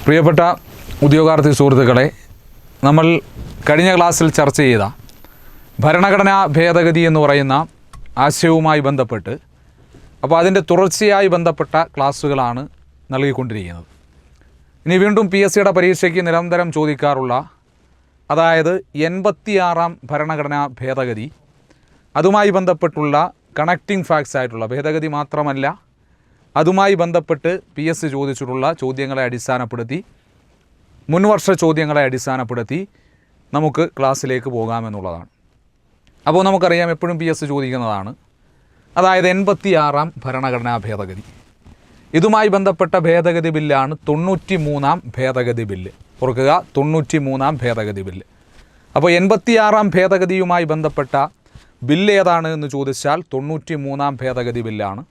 പ്രിയപ്പെട്ട ഉദ്യോഗാർത്ഥി സുഹൃത്തുക്കളെ, നമ്മൾ കഴിഞ്ഞ ക്ലാസ്സിൽ ചർച്ച ചെയ്ത ഭരണഘടനാ ഭേദഗതി എന്ന് പറയുന്ന ആശയവുമായി ബന്ധപ്പെട്ട് അതിൻ്റെ തുടർച്ചയായി ബന്ധപ്പെട്ട ക്ലാസ്സുകളാണ് നൽകിക്കൊണ്ടിരിക്കുന്നത്. ഇനി വീണ്ടും PSCയുടെ പരീക്ഷയ്ക്ക് നിരന്തരം ചോദിക്കാറുള്ള, അതായത് 86-ാം ഭരണഘടനാ ഭേദഗതി, അതുമായി ബന്ധപ്പെട്ടുള്ള കണക്റ്റിംഗ് ഫാക്ട്സ് ആയിട്ടുള്ള ഭേദഗതി മാത്രമല്ല, അതുമായി ബന്ധപ്പെട്ട് PSC ചോദിച്ചിട്ടുള്ള ചോദ്യങ്ങളെ അടിസ്ഥാനപ്പെടുത്തി, മുൻവർഷ ചോദ്യങ്ങളെ അടിസ്ഥാനപ്പെടുത്തി നമുക്ക് ക്ലാസ്സിലേക്ക് പോകാമെന്നുള്ളതാണ്. അപ്പോൾ നമുക്കറിയാം, എപ്പോഴും PSC ചോദിക്കുന്നതാണ്, അതായത് 86-ാം ഭരണഘടനാ ഭേദഗതി, ഇതുമായി ബന്ധപ്പെട്ട ഭേദഗതി ബില്ലാണ് 93-ാം ഭേദഗതി ബില്ല്. ഓർക്കുക, 93-ാം ഭേദഗതി ബില്ല്. അപ്പോൾ 86-ാം ഭേദഗതിയുമായി ബന്ധപ്പെട്ട ബില്ല് ഏതാണ് എന്ന് ചോദിച്ചാൽ 93-ാം ഭേദഗതി ബില്ലാണ്.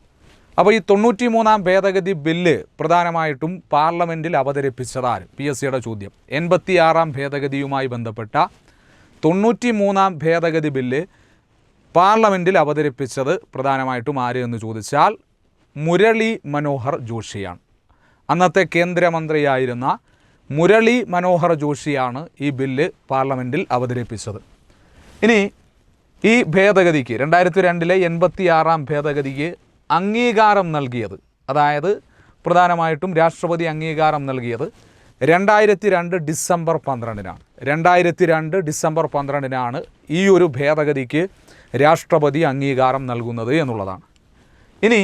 അപ്പോൾ ഈ 93-ാം ഭേദഗതി ബില്ല് പ്രധാനമായിട്ടും പാർലമെൻറ്റിൽ അവതരിപ്പിച്ചതാര്? PSCയുടെ ചോദ്യം. 86-ാം ഭേദഗതിയുമായി ബന്ധപ്പെട്ട 93-ാം ഭേദഗതി ബില്ല് പാർലമെൻറ്റിൽ അവതരിപ്പിച്ചത് പ്രധാനമായിട്ടും ആര് എന്ന് ചോദിച്ചാൽ മുരളി മനോഹർ ജോഷിയാണ്. അന്നത്തെ കേന്ദ്രമന്ത്രിയായിരുന്ന മുരളി മനോഹർ ജോഷിയാണ് ഈ ബില്ല് പാർലമെൻറ്റിൽ അവതരിപ്പിച്ചത്. ഇനി ഈ ഭേദഗതിക്ക് 2002-ലെ 86-ാം ഭേദഗതിക്ക് അംഗീകാരം നൽകിയത്, അതായത് പ്രധാനമായിട്ടും രാഷ്ട്രപതി അംഗീകാരം നൽകിയത് 2002 ഡിസംബർ 12-നാണ്. 2002 ഡിസംബർ 12-നാണ് ഈ ഒരു ഭേദഗതിക്ക് രാഷ്ട്രപതി അംഗീകാരം നൽകുന്നത് എന്നുള്ളതാണ്. ഇനി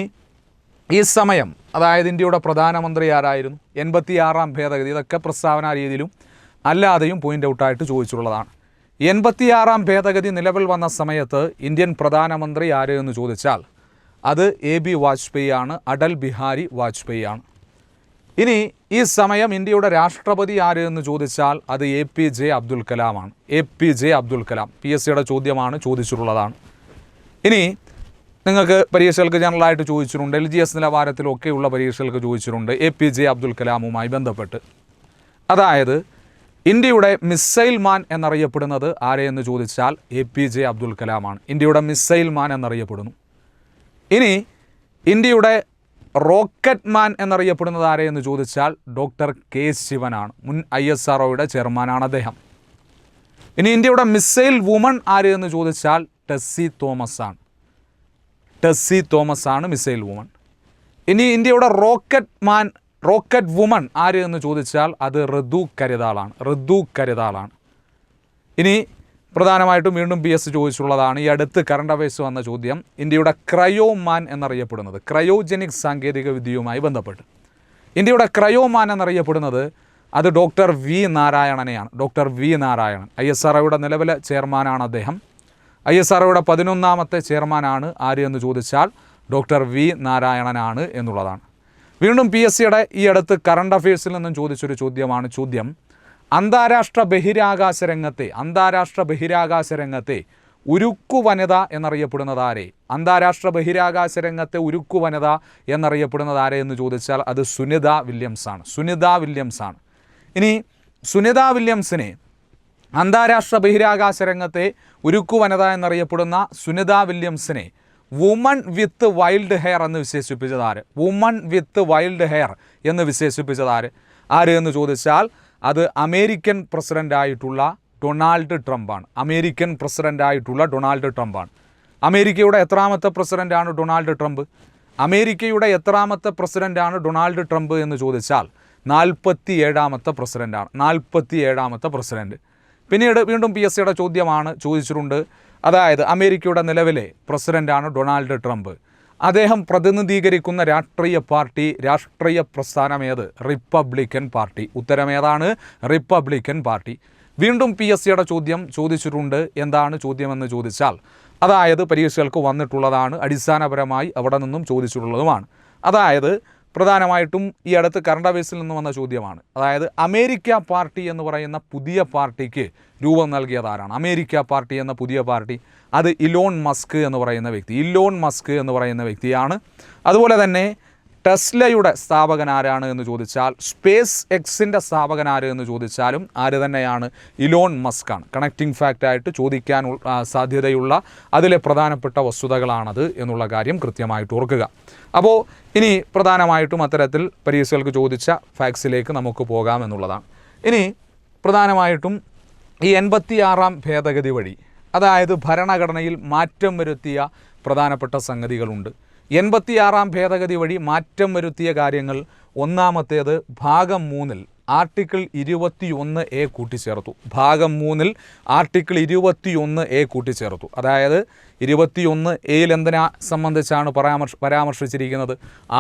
ഈ സമയം, അതായത് ഇന്ത്യയുടെ പ്രധാനമന്ത്രി ആരായിരുന്നു? 86-ാം ഭേദഗതി, ഇതൊക്കെ പ്രസ്താവന രീതിയിലും അല്ലാതെയും പോയിൻ്റ് ഔട്ടായിട്ട് ചോദിച്ചിട്ടുള്ളതാണ്. 86-ാം ഭേദഗതി നിലവിൽ വന്ന സമയത്ത് ഇന്ത്യൻ പ്രധാനമന്ത്രി ആര് എന്ന് ചോദിച്ചാൽ അത് AB വാജ്പേയി ആണ്, അടൽ ബിഹാരി വാജ്പേയി ആണ്. ഇനി ഈ സമയം ഇന്ത്യയുടെ രാഷ്ട്രപതി ആര് എന്ന് ചോദിച്ചാൽ അത് APJ അബ്ദുൽ കലാമാണ്. APJ അബ്ദുൽ കലാം PSCയുടെ ചോദ്യമാണ്, ചോദിച്ചിട്ടുള്ളതാണ്. ഇനി നിങ്ങൾക്ക് പരീക്ഷകൾക്ക് ജനറലായിട്ട് ചോദിച്ചിട്ടുണ്ട്, LGS നിലവാരത്തിലൊക്കെയുള്ള പരീക്ഷകൾക്ക് ചോദിച്ചിട്ടുണ്ട് APJ അബ്ദുൽ കലാമുമായി ബന്ധപ്പെട്ട്. അതായത് ഇന്ത്യയുടെ മിസൈൽ മാൻ എന്നറിയപ്പെടുന്നത് ആരെയെന്ന് ചോദിച്ചാൽ APJ അബ്ദുൽ കലാമാണ്. ഇന്ത്യയുടെ മിസൈൽ മാൻ എന്നറിയപ്പെടുന്നു. ഇനി ഇന്ത്യയുടെ റോക്കറ്റ് മാൻ എന്നറിയപ്പെടുന്നത് ആരെയെന്ന് ചോദിച്ചാൽ ഡോക്ടർ K ശിവനാണ്. മുൻ ISROയുടെ ചെയർമാനാണ് അദ്ദേഹം. ഇനി ഇന്ത്യയുടെ മിസൈൽ വുമൺ ആര് എന്ന് ചോദിച്ചാൽ ടെസ്സി തോമസ് ആണ്. ടെസ്സി തോമസ് ആണ് മിസൈൽ വുമൺ. ഇനി ഇന്ത്യയുടെ റോക്കറ്റ് വുമൺ ആര് എന്ന് ചോദിച്ചാൽ അത് ഋതു കരിതാളാണ്. ഋതു കരിതാളാണ്. ഇനി പ്രധാനമായിട്ടും വീണ്ടും PSC ചോദിച്ചിട്ടുള്ളതാണ്, ഈ അടുത്ത് കറണ്ട് അഫയേഴ്സ് വന്ന ചോദ്യം, ഇന്ത്യയുടെ ക്രയോമാൻ എന്നറിയപ്പെടുന്നത്, ക്രയോജനിക് സാങ്കേതിക വിദ്യയുമായി ബന്ധപ്പെട്ട് ഇന്ത്യയുടെ ക്രയോമാൻ എന്നറിയപ്പെടുന്നത് അത് ഡോക്ടർ V നാരായണനെയാണ്. ഡോക്ടർ V നാരായണൻ ISROയുടെ നിലവിലെ ചെയർമാനാണ് അദ്ദേഹം. ISROയുടെ 11ാമത്തെ ചെയർമാനാണ് ആര് എന്ന് ചോദിച്ചാൽ ഡോക്ടർ V നാരായണനാണ് എന്നുള്ളതാണ്. വീണ്ടും PSCയുടെ ഈ അടുത്ത് കറണ്ട് അഫയേഴ്സിൽ നിന്നും ചോദിച്ചൊരു ചോദ്യമാണ് ചോദ്യം, അന്താരാഷ്ട്ര ബഹിരാകാശ രംഗത്തെ ഉരുക്കു വനിത എന്നറിയപ്പെടുന്നത് ആരെ? അന്താരാഷ്ട്ര ബഹിരാകാശ രംഗത്തെ ഉരുക്കു വനിത എന്നറിയപ്പെടുന്നത് ആരെ എന്ന് ചോദിച്ചാൽ അത് സുനിത വില്യംസ് ആണ്. സുനിത വില്യംസ് ആണ്. ഇനി സുനിത വില്യംസിനെ, അന്താരാഷ്ട്ര ബഹിരാകാശ രംഗത്തെ ഉരുക്കു വനിത എന്നറിയപ്പെടുന്ന സുനിത വില്യംസിനെ വുമൺ വിത്ത് വൈൽഡ് ഹെയർ എന്ന് വിശേഷിപ്പിച്ചത് ആര്? വുമൺ വിത്ത് വൈൽഡ് ഹെയർ എന്ന് വിശേഷിപ്പിച്ചത് ആര് എന്ന് ചോദിച്ചാൽ അത് അമേരിക്കൻ പ്രസിഡൻ്റായിട്ടുള്ള ഡൊണാൾഡ് ട്രംപാണ്. അമേരിക്കൻ പ്രസിഡൻ്റായിട്ടുള്ള ഡൊണാൾഡ് ട്രംപാണ്. അമേരിക്കയുടെ എത്രാമത്തെ പ്രസിഡൻ്റാണ് ഡൊണാൾഡ് ട്രംപ്? അമേരിക്കയുടെ എത്രാമത്തെ പ്രസിഡൻ്റാണ് ഡൊണാൾഡ് ട്രംപ് എന്ന് ചോദിച്ചാൽ 47ാമത്തെ പ്രസിഡൻ്റാണ്. 47ാമത്തെ പ്രസിഡൻറ്റ്. പിന്നീട് വീണ്ടും PSCയുടെ ചോദ്യമാണ് ചോദിച്ചിട്ടുണ്ട്, അതായത് അമേരിക്കയുടെ നിലവിലെ പ്രസിഡൻ്റാണ് ഡൊണാൾഡ് ട്രംപ്. അദ്ദേഹം പ്രതിനിധീകരിക്കുന്ന രാഷ്ട്രീയ പ്രസ്ഥാനം ഏത്? Republican party. ഉത്തരമേതാണ്? Republican party. വീണ്ടും PSCയുടെ ചോദ്യം ചോദിച്ചിട്ടുണ്ട്. എന്താണ് ചോദ്യമെന്ന് ചോദിച്ചാൽ, അതായത് പരീക്ഷകൾക്ക് വന്നിട്ടുള്ളതാണ്, അടിസ്ഥാനപരമായി അവിടെ നിന്നും ചോദിച്ചിട്ടുള്ളതുമാണ്. അതായത് പ്രധാനമായിട്ടും ഈ അടുത്ത് കറണ്ട് അഫയേഴ്സിൽ നിന്ന് വന്ന ചോദ്യമാണ്. അതായത് അമേരിക്ക പാർട്ടി എന്ന് പറയുന്ന പുതിയ പാർട്ടിക്ക് രൂപം നൽകിയത് ആരാണ്? അമേരിക്ക പാർട്ടി എന്ന പുതിയ പാർട്ടി അത് ഇലോൺ മസ്ക് എന്ന് പറയുന്ന വ്യക്തി. ഇലോൺ മസ്ക് എന്ന് പറയുന്ന വ്യക്തിയാണ്. അതുപോലെ തന്നെ ടെസ്ലയുടെ സ്ഥാപകൻ ആരാണ് എന്ന് ചോദിച്ചാൽ, സ്പേസ് എക്സിൻ്റെ സ്ഥാപകൻ ആര് എന്ന് ചോദിച്ചാലും ആര് തന്നെയാണ്? ഇലോൺ മസ്ക് ആണ്. കണക്റ്റിംഗ് ഫാക്റ്റായിട്ട് ചോദിക്കാൻ സാധ്യതയുള്ള അതിലെ പ്രധാനപ്പെട്ട വസ്തുതകളാണത് എന്നുള്ള കാര്യം കൃത്യമായിട്ട് ഓർക്കുക. അപ്പോൾ ഇനി പ്രധാനമായിട്ടും അത്തരത്തിൽ പരീക്ഷകൾക്ക് ചോദിച്ച ഫാക്ട്സിലേക്ക് നമുക്ക് പോകാം എന്നുള്ളതാണ്. ഇനി പ്രധാനമായിട്ടും ഈ 86-ാം ഭേദഗതി വഴി, അതായത് ഭരണഘടനയിൽ മാറ്റം വരുത്തിയ പ്രധാനപ്പെട്ട സംഗതികളുണ്ട്. 86-ാം ഭേദഗതി വഴി മാറ്റം വരുത്തിയ കാര്യങ്ങൾ, ഒന്നാമത്തേത് ഭാഗം 3-ൽ ആർട്ടിക്കിൾ 21A കൂട്ടിച്ചേർത്തു. ഭാഗം 3-ൽ ആർട്ടിക്കിൾ 21A കൂട്ടിച്ചേർത്തു. അതായത് 21A എന്തിനെ സംബന്ധിച്ചാണ് പരാമർശിച്ചിരിക്കുന്നത്?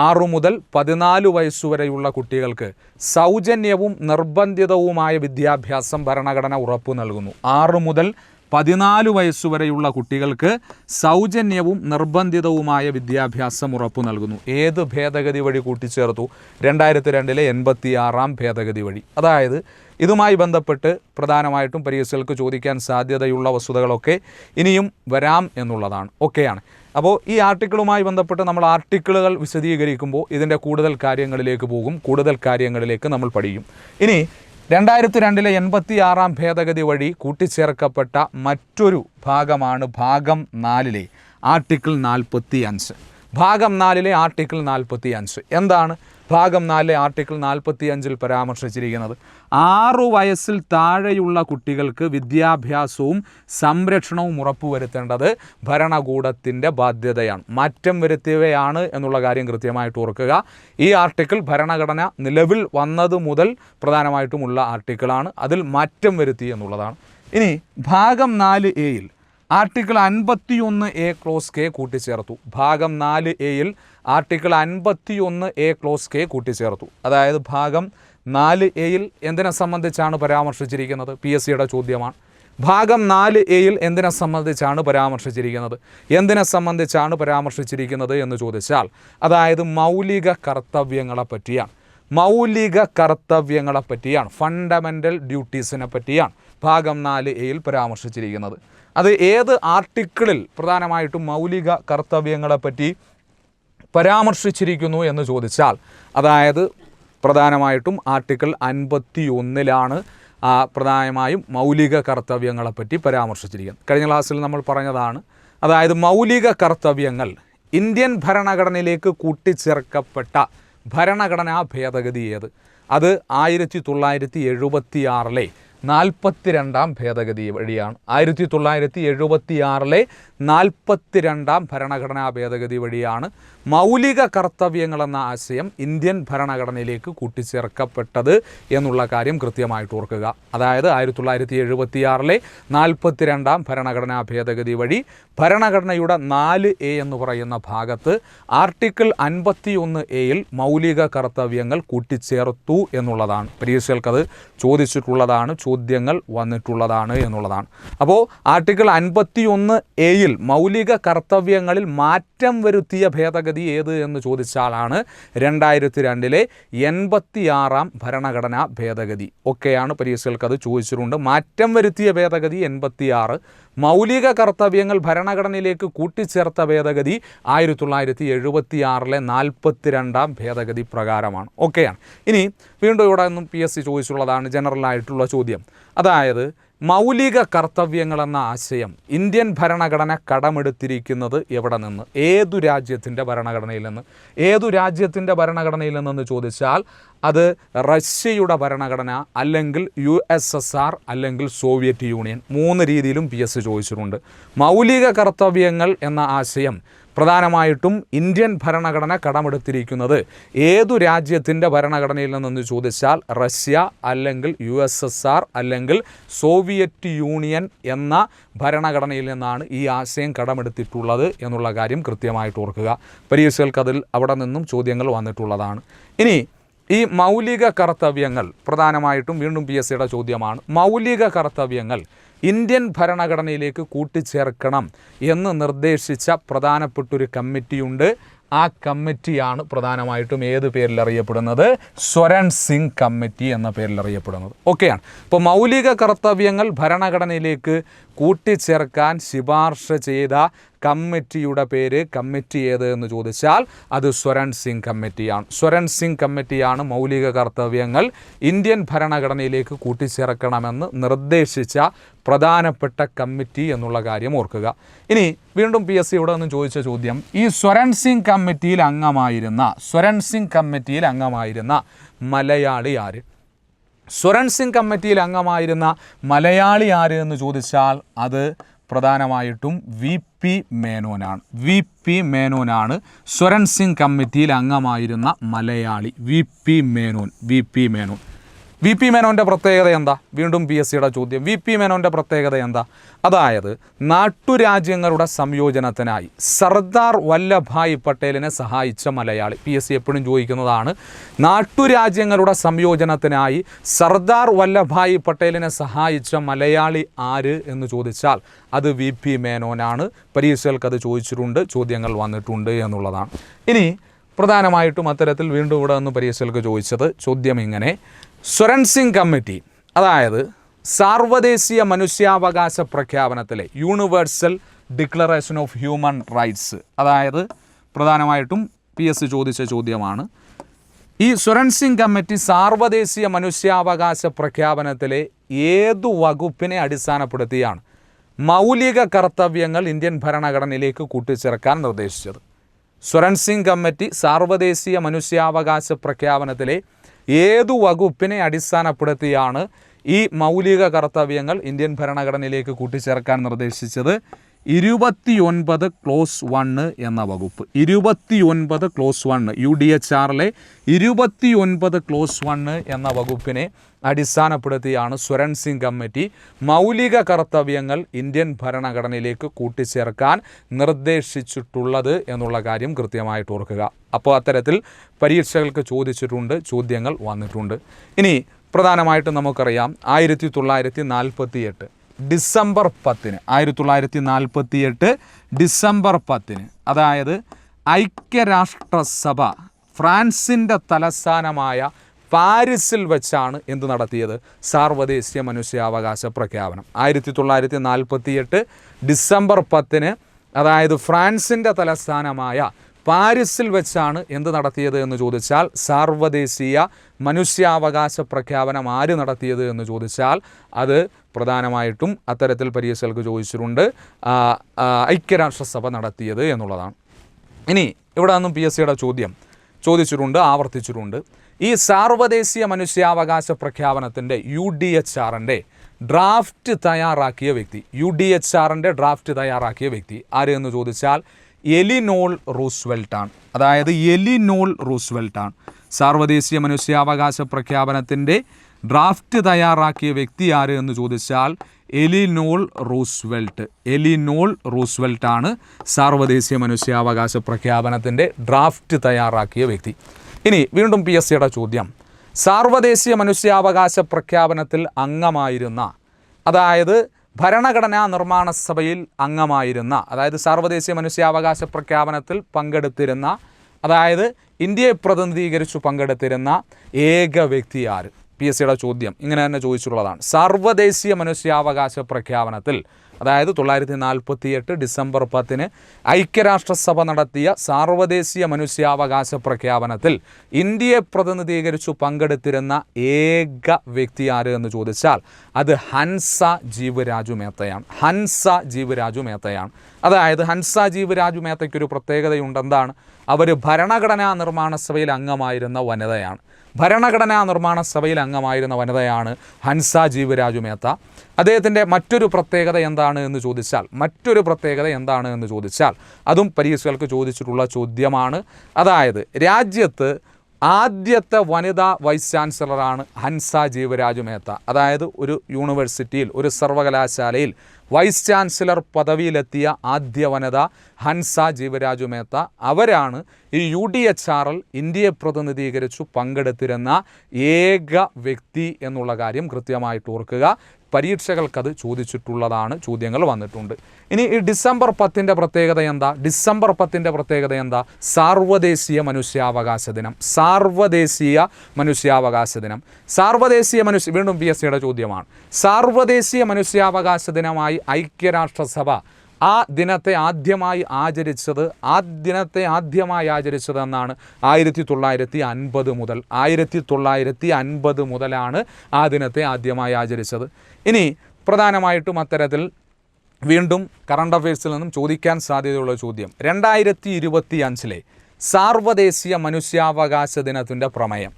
6 മുതൽ 14 വയസ്സുവരെയുള്ള കുട്ടികൾക്ക് സൗജന്യവും നിർബന്ധിതവുമായ വിദ്യാഭ്യാസം ഭരണഘടന ഉറപ്പു നൽകുന്നു. 6 മുതൽ 14 വയസ്സുവരെയുള്ള കുട്ടികൾക്ക് സൗജന്യവും നിർബന്ധിതവുമായ വിദ്യാഭ്യാസം ഉറപ്പു നൽകുന്നു. ഏത് ഭേദഗതി വഴി കൂട്ടിച്ചേർത്തു? 2002-ലെ 86-ാം ഭേദഗതി വഴി. അതായത് ഇതുമായി ബന്ധപ്പെട്ട് പ്രധാനമായിട്ടും പരീക്ഷകൾക്ക് ചോദിക്കാൻ സാധ്യതയുള്ള വസ്തുതകളൊക്കെ ഇനിയും വരാം എന്നുള്ളതാണ്. ഒക്കെയാണ്. അപ്പോൾ ഈ ആർട്ടിക്കിളുമായി ബന്ധപ്പെട്ട് നമ്മൾ ആർട്ടിക്കിളുകൾ വിശദീകരിക്കുമ്പോൾ ഇതിൻ്റെ കൂടുതൽ കാര്യങ്ങളിലേക്ക് പോകും, കൂടുതൽ കാര്യങ്ങളിലേക്ക് നമ്മൾ പഠിക്കും. ഇനി 2002-ലെ 86-ാം ഭേദഗതി വഴി കൂട്ടിച്ചേർക്കപ്പെട്ട മറ്റൊരു ഭാഗമാണ് ഭാഗം 4-ലെ ആർട്ടിക്കിൾ 45. ഭാഗം 4-ലെ ആർട്ടിക്കിൾ 45 എന്താണ്? ഭാഗം 4-ലെ ആർട്ടിക്കിൾ 45-ൽ പരാമർശിച്ചിരിക്കുന്നത് 6 വയസ്സിൽ താഴെയുള്ള കുട്ടികൾക്ക് വിദ്യാഭ്യാസവും സംരക്ഷണവും ഉറപ്പുവരുത്തേണ്ടത് ഭരണകൂടത്തിൻ്റെ ബാധ്യതയാണ്. മാറ്റം വരുത്തിയവയാണ് എന്നുള്ള കാര്യം കൃത്യമായിട്ട് ഓർക്കുക. ഈ ആർട്ടിക്കിൾ ഭരണഘടന നിലവിൽ വന്നത് മുതൽ പ്രധാനമായിട്ടുമുള്ള ആർട്ടിക്കിളാണ്. അതിൽ മാറ്റം വരുത്തി എന്നുള്ളതാണ്. ഇനി ഭാഗം 4A-യിൽ ആർട്ടിക്കിൾ 51A ക്ലോസ് കെ കൂട്ടിച്ചേർത്തു. ഭാഗം 4A-യിൽ ആർട്ടിക്കിൾ 51A ക്ലോസ് കെ കൂട്ടിച്ചേർത്തു. അതായത് ഭാഗം 4A-യിൽ എന്തിനെ സംബന്ധിച്ചാണ് പരാമർശിച്ചിരിക്കുന്നത്? PSCയുടെ ചോദ്യമാണ്. ഭാഗം 4A-യിൽ എന്തിനെ സംബന്ധിച്ചാണ് പരാമർശിച്ചിരിക്കുന്നത്? എന്തിനെ സംബന്ധിച്ചാണ് പരാമർശിച്ചിരിക്കുന്നത് എന്ന് ചോദിച്ചാൽ, അതായത് മൗലിക കർത്തവ്യങ്ങളെ പറ്റിയാണ്. മൗലിക കർത്തവ്യങ്ങളെ പറ്റിയാണ്, ഫണ്ടമെൻ്റൽ ഡ്യൂട്ടീസിനെ പറ്റിയാണ് ഭാഗം 4A-യിൽ പരാമർശിച്ചിരിക്കുന്നത്. അത് ഏത് ആർട്ടിക്കിളിൽ പ്രധാനമായിട്ടും മൗലിക കർത്തവ്യങ്ങളെപ്പറ്റി പരാമർശിച്ചിരിക്കുന്നു എന്ന് ചോദിച്ചാൽ, അതായത് പ്രധാനമായിട്ടും ആർട്ടിക്കിൾ 51-ലാണ് പ്രധാനമായും മൗലിക കർത്തവ്യങ്ങളെപ്പറ്റി പരാമർശിച്ചിരിക്കുന്നത്. കഴിഞ്ഞ ക്ലാസ്സിൽ നമ്മൾ പറഞ്ഞതാണ്. അതായത് മൗലിക കർത്തവ്യങ്ങൾ ഇന്ത്യൻ ഭരണഘടനയിലേക്ക് കൂട്ടിച്ചേർക്കപ്പെട്ട ഭരണഘടനാ ഭേദഗതി ഏത്? അത് 1976-ലെ 42-ാം ഭേദഗതി വഴിയാണ്. 1976-ലെ 42-ാം ഭരണഘടനാ ഭേദഗതി വഴിയാണ് മൗലിക കർത്തവ്യങ്ങളെന്ന ആശയം ഇന്ത്യൻ ഭരണഘടനയിലേക്ക് കൂട്ടിച്ചേർക്കപ്പെട്ടത് എന്നുള്ള കാര്യം കൃത്യമായിട്ട് ഓർക്കുക. അതായത് 1976-ലെ 42-ാം ഭരണഘടനാ ഭേദഗതി വഴി ഭരണഘടനയുടെ 4A എന്ന് പറയുന്ന ഭാഗത്ത് ആർട്ടിക്കിൾ 51A-യിൽ മൗലിക കർത്തവ്യങ്ങൾ കൂട്ടിച്ചേർത്തു എന്നുള്ളതാണ്. പരീക്ഷകൾക്കത് ചോദിച്ചിട്ടുള്ളതാണ്, ചോദ്യങ്ങൾ വന്നിട്ടുള്ളതാണ് എന്നുള്ളതാണ്. അപ്പോൾ ആർട്ടിക്കിൾ 51A-യിൽ മൗലിക കർത്തവ്യങ്ങളിൽ മാറ്റം വരുത്തിയ ഭേദഗതി ഏത് എന്ന് ചോദിച്ചാലാണ് 2002-ലെ 86-ാം ഭരണഘടനാ ഭേദഗതി. ഒക്കെയാണ് പരീക്ഷകൾക്കത് ചോദിച്ചിട്ടുണ്ട്. മാറ്റം വരുത്തിയ ഭേദഗതി 86, മൗലിക കർത്തവ്യങ്ങൾ ഭരണഘടനയിലേക്ക് കൂട്ടിച്ചേർത്ത ഭേദഗതി 1976-ലെ 42-ാം ഭേദഗതി പ്രകാരമാണ്. ഒക്കെയാണ്. ഇനി വീണ്ടും ഇവിടെ നിന്നും PSC ചോദിച്ചുള്ളതാണ് ജനറലായിട്ടുള്ള ചോദ്യം. അതായത് മൗലിക കർത്തവ്യങ്ങളെന്ന ആശയം ഇന്ത്യൻ ഭരണഘടന കടമെടുത്തിരിക്കുന്നത് എവിടെ നിന്ന്? ഏതു രാജ്യത്തിൻ്റെ ഭരണഘടനയിൽ നിന്ന്? ഏതു രാജ്യത്തിൻ്റെ ഭരണഘടനയിൽ നിന്നെന്ന് ചോദിച്ചാൽ അത് റഷ്യയുടെ ഭരണഘടന, അല്ലെങ്കിൽ USSR, അല്ലെങ്കിൽ സോവിയറ്റ് യൂണിയൻ. 3 രീതിയിലും PSC ചോദിച്ചിട്ടുണ്ട്. മൗലിക കർത്തവ്യങ്ങൾ എന്ന ആശയം പ്രധാനമായിട്ടും ഇന്ത്യൻ ഭരണഘടന കടമെടുത്തിരിക്കുന്നത് ഏതു രാജ്യത്തിൻ്റെ ഭരണഘടനയിൽ നിന്നെന്ന് ചോദിച്ചാൽ റഷ്യ, അല്ലെങ്കിൽ USSR, അല്ലെങ്കിൽ സോവിയറ്റ് യൂണിയൻ എന്ന ഭരണഘടനയിൽ നിന്നാണ് ഈ ആശയം കടമെടുത്തിട്ടുള്ളത് എന്നുള്ള കാര്യം കൃത്യമായിട്ട് ഓർക്കുക. പരീക്ഷകൾക്ക് അതിൽ അവിടെ നിന്നും ചോദ്യങ്ങൾ വന്നിട്ടുള്ളതാണ്. ഇനി ഈ മൗലിക കർത്തവ്യങ്ങൾ പ്രധാനമായിട്ടും വീണ്ടും PSCയുടെ ചോദ്യമാണ്. മൗലിക കർത്തവ്യങ്ങൾ ഇന്ത്യൻ ഭരണഘടനയിലേക്ക് കൂട്ടിച്ചേർക്കണം എന്ന് നിർദ്ദേശിച്ച പ്രധാനപ്പെട്ടൊരു കമ്മിറ്റിയുണ്ട്. ആ കമ്മിറ്റിയാണ് പ്രധാനമായിട്ടും ഏത് പേരിൽ അറിയപ്പെടുന്നത്? സ്വരൺ സിംഗ് കമ്മിറ്റി എന്ന പേരിൽ അറിയപ്പെടുന്നത്. ഒക്കെയാണ്. ഇപ്പോൾ മൗലിക കർത്തവ്യങ്ങൾ ഭരണഘടനയിലേക്ക് കൂട്ടിച്ചേർക്കാൻ ശുപാർശ ചെയ്ത കമ്മിറ്റിയുടെ പേര് കമ്മിറ്റി ഏത് എന്ന് ചോദിച്ചാൽ അത് സ്വരൺ സിംഗ് കമ്മിറ്റിയാണ്. സ്വരൺ സിംഗ് കമ്മിറ്റിയാണ് മൗലിക കർത്തവ്യങ്ങൾ ഇന്ത്യൻ ഭരണഘടനയിലേക്ക് കൂട്ടിച്ചേർക്കണമെന്ന് നിർദ്ദേശിച്ച പ്രധാനപ്പെട്ട കമ്മിറ്റി എന്നുള്ള കാര്യം ഓർക്കുക. ഇനി വീണ്ടും PSC ഇവിടെ നിന്ന് ചോദിച്ച ചോദ്യം, ഈ സ്വരൺ സിംഗ് കമ്മിറ്റിയിൽ അംഗമായിരുന്ന മലയാളി ആര്? സ്വരൺ സിംഗ് കമ്മിറ്റിയിൽ അംഗമായിരുന്ന മലയാളി ആര് എന്ന് ചോദിച്ചാൽ അത് പ്രധാനമായിട്ടും VP മേനോനാണ്. സ്വരൺ സിംഗ് കമ്മിറ്റിയിൽ അംഗമായിരുന്ന മലയാളി VP മേനോൻ്റെ പ്രത്യേകത എന്താ? വീണ്ടും PSCയുടെ ചോദ്യം, VP മേനോൻ്റെ പ്രത്യേകത എന്താ? അതായത് നാട്ടുരാജ്യങ്ങളുടെ സംയോജനത്തിനായി സർദാർ വല്ലഭായ് പട്ടേലിനെ സഹായിച്ച മലയാളി. PSC എപ്പോഴും ചോദിക്കുന്നതാണ്, നാട്ടുരാജ്യങ്ങളുടെ സംയോജനത്തിനായി സർദാർ വല്ലഭായ് പട്ടേലിനെ സഹായിച്ച മലയാളി ആര് എന്ന് ചോദിച്ചാൽ അത് VP മേനോനാണ്. പരീക്ഷകൾക്ക് അത് ചോദിച്ചിട്ടുണ്ട്, ചോദ്യങ്ങൾ വന്നിട്ടുണ്ട് എന്നുള്ളതാണ്. ഇനി പ്രധാനമായിട്ടും അത്തരത്തിൽ വീണ്ടും ഇവിടെ നിന്ന് പരീക്ഷകൾക്ക് ചോദിച്ചത് ചോദ്യം ഇങ്ങനെ, സ്വരൺ സിംഗ് കമ്മിറ്റി അതായത് സാർവദേശീയ മനുഷ്യാവകാശ പ്രഖ്യാപനത്തിലെ universal declaration of human rights, അതായത് പ്രധാനമായിട്ടും PSC ചോദിച്ച ചോദ്യമാണ്, ഈ സ്വരൺ സിംഗ് കമ്മിറ്റി സാർവദേശീയ മനുഷ്യാവകാശ പ്രഖ്യാപനത്തിലെ ഏതു വകുപ്പിനെ അടിസ്ഥാനപ്പെടുത്തിയാണ് മൗലിക കർത്തവ്യങ്ങൾ ഇന്ത്യൻ ഭരണഘടനയിലേക്ക് കൂട്ടിച്ചേർക്കാൻ നിർദ്ദേശിച്ചത്? സ്വരൺ സിംഗ് കമ്മിറ്റി സാർവദേശീയ മനുഷ്യാവകാശ പ്രഖ്യാപനത്തിലെ ഏതു വകുപ്പിനെ അടിസ്ഥാനപ്പെടുത്തിയാണ് ഈ മൗലിക കർത്തവ്യങ്ങൾ ഇന്ത്യൻ ഭരണഘടനയിലേക്ക് കൂട്ടിച്ചേർക്കാൻ നിർദ്ദേശിച്ചത്? 29 ക്ലോസ് 1 എന്ന വകുപ്പ്. 29 ക്ലോസ് 1 UDHRലെ 29 ക്ലോസ് 1 എന്ന വകുപ്പിനെ അടിസ്ഥാനപ്പെടുത്തിയാണ് സ്വരൺ സിംഗ് കമ്മിറ്റി മൗലിക കർത്തവ്യങ്ങൾ ഇന്ത്യൻ ഭരണഘടനയിലേക്ക് കൂട്ടിച്ചേർക്കാൻ നിർദ്ദേശിച്ചിട്ടുള്ളത് എന്നുള്ള കാര്യം കൃത്യമായിട്ട് ഓർക്കുക. അപ്പോൾ അത്തരത്തിൽ പരീക്ഷകൾക്ക് ചോദിച്ചിട്ടുണ്ട്, ചോദ്യങ്ങൾ വന്നിട്ടുണ്ട്. ഇനി പ്രധാനമായിട്ടും നമുക്കറിയാം 1948 ഡിസംബർ 10 അതായത് ഐക്യരാഷ്ട്രസഭ ഫ്രാൻസിൻ്റെ തലസ്ഥാനമായ പാരീസിൽ വെച്ചാണ് എന്ത് നടത്തിയത്? സാർവദേശീയ മനുഷ്യാവകാശ പ്രഖ്യാപനം. 1948 ഡിസംബർ 10 അതായത് ഫ്രാൻസിൻ്റെ തലസ്ഥാനമായ പാരീസിൽ വെച്ചാണ് എന്ത് നടത്തിയത് എന്ന് ചോദിച്ചാൽ സാർവദേശീയ മനുഷ്യാവകാശ പ്രഖ്യാപനം ആര് നടത്തിയത് എന്ന് ചോദിച്ചാൽ അത് പ്രധാനമായിട്ടും അത്തരത്തിൽ പരീക്ഷകൾക്ക് ചോദിച്ചിട്ടുണ്ട്, ഐക്യരാഷ്ട്രസഭ നടത്തിയത് എന്നുള്ളതാണ്. ഇനി ഇവിടെ നിന്നും PSCയുടെ ചോദ്യം ചോദിച്ചിട്ടുണ്ട്, ആവർത്തിച്ചിട്ടുണ്ട്. ഈ സാർവദേശീയ മനുഷ്യാവകാശ പ്രഖ്യാപനത്തിൻ്റെ UDHRൻ്റെ ഡ്രാഫ്റ്റ് തയ്യാറാക്കിയ വ്യക്തി ആര് എന്ന് ചോദിച്ചാൽ എലിനോൾ റൂസ്വെൽട്ടാണ്. അതായത് എലിനോൾ റൂസ്വെൽട്ടാണ് സാർവദേശീയ മനുഷ്യാവകാശ പ്രഖ്യാപനത്തിൻ്റെ ഡ്രാഫ്റ്റ് തയ്യാറാക്കിയ വ്യക്തി ആര് എന്ന് ചോദിച്ചാൽ എലിനോൾ റൂസ്വെൽട്ടാണ് സാർവദേശീയ മനുഷ്യാവകാശ പ്രഖ്യാപനത്തിൻ്റെ ഡ്രാഫ്റ്റ് തയ്യാറാക്കിയ വ്യക്തി. ഇനി വീണ്ടും PSCയുടെ ചോദ്യം, സാർവദേശീയ മനുഷ്യാവകാശ പ്രഖ്യാപനത്തിൽ അംഗമായിരുന്ന, അതായത് ഭരണഘടനാ നിർമ്മാണ സഭയിൽ അംഗമായിരുന്ന, അതായത് സാർവദേശീയ മനുഷ്യാവകാശ പ്രഖ്യാപനത്തിൽ പങ്കെടുത്തിരുന്ന, അതായത് ഇന്ത്യയെ പ്രതിനിധീകരിച്ചു പങ്കെടുത്തിരുന്ന ഏക വ്യക്തി ആര്? PSCയുടെ ചോദ്യം ഇങ്ങനെ തന്നെ ചോദിച്ചിട്ടുള്ളതാണ്. സാർവദേശീയ മനുഷ്യാവകാശ പ്രഖ്യാപനത്തിൽ, അതായത് 1948 ഡിസംബർ 10 ഐക്യരാഷ്ട്രസഭ നടത്തിയ സാർവദേശീയ മനുഷ്യാവകാശ പ്രഖ്യാപനത്തിൽ ഇന്ത്യയെ പ്രതിനിധീകരിച്ചു പങ്കെടുത്തിരുന്ന ഏക വ്യക്തി ആര് എന്ന് ചോദിച്ചാൽ അത് ഹൻസ ജീവരാജു മേത്തയാണ്. അതായത് ഹൻസ ജീവരാജു മേത്തയ്ക്കൊരു പ്രത്യേകതയുണ്ട്. എന്താണ്? അവർ ഭരണഘടനാ നിർമ്മാണ സഭയിൽ അംഗമായിരുന്ന വനിതയാണ്. ഹൻസ ജീവരാജു മേത്ത. അദ്ദേഹത്തിൻ്റെ മറ്റൊരു പ്രത്യേകത എന്താണ് എന്ന് ചോദിച്ചാൽ അതും പരീക്ഷകൾക്ക് ചോദിച്ചിട്ടുള്ള ചോദ്യമാണ്. അതായത് രാജ്യത്ത് ആദ്യത്തെ വനിതാ വൈസ് ചാൻസലറാണ് ഹൻസ ജീവരാജു മേത്ത. അതായത് ഒരു യൂണിവേഴ്സിറ്റിയിൽ, ഒരു സർവകലാശാലയിൽ വൈസ് ചാൻസലർ പദവിയിലെത്തിയ ആദ്യ വനിത ഹൻസ ജീവരാജു മേത്ത. അവരാണ് ഈ UDHRൽ ഇന്ത്യയെ പ്രതിനിധീകരിച്ചു പങ്കെടുത്തിരുന്ന ഏക വ്യക്തി എന്നുള്ള കാര്യം കൃത്യമായിട്ട് ഓർക്കുക. പരീക്ഷകൾക്കത് ചോദിച്ചിട്ടുള്ളതാണ്, ചോദ്യങ്ങൾ വന്നിട്ടുണ്ട്. ഇനി ഈ ഡിസംബർ 10 പ്രത്യേകത എന്താ? ഡിസംബർ 10 പ്രത്യേകത എന്താ? സാർവദേശീയ മനുഷ്യാവകാശ ദിനം. സാർവദേശീയ മനുഷ്യാവകാശ ദിനം. വീണ്ടും PSCയുടെ ചോദ്യമാണ്. സാർവദേശീയ മനുഷ്യാവകാശ ദിനമായി ഐക്യരാഷ്ട്രസഭ ആ ദിനത്തെ ആദ്യമായി ആചരിച്ചത് എന്നാണ് 1950 മുതൽ. 1950 മുതലാണ് ആ ദിനത്തെ ആദ്യമായി ആചരിച്ചത്. ഇനി പ്രധാനമായിട്ടും അത്തരത്തിൽ വീണ്ടും കറണ്ട് അഫയേഴ്സിൽ നിന്നും ചോദിക്കാൻ സാധ്യതയുള്ള ചോദ്യം, 2025 സാർവദേശീയ മനുഷ്യാവകാശ ദിനത്തിൻ്റെ പ്രമേയം.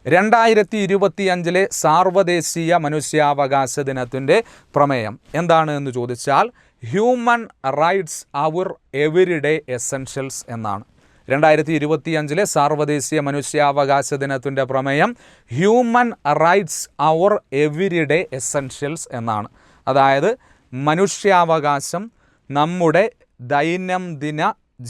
2025 സാർവദേശീയ മനുഷ്യാവകാശ ദിനത്തിൻ്റെ പ്രമേയം എന്താണ് എന്ന് ചോദിച്ചാൽ human rights our everyday essentials എന്നാണ്. 2025 സാർവദേശീയ മനുഷ്യാവകാശ ദിനത്തിൻ്റെ പ്രമേയം human rights our everyday essentials എന്നാണ്. അതായത് മനുഷ്യാവകാശം നമ്മുടെ ദൈനംദിന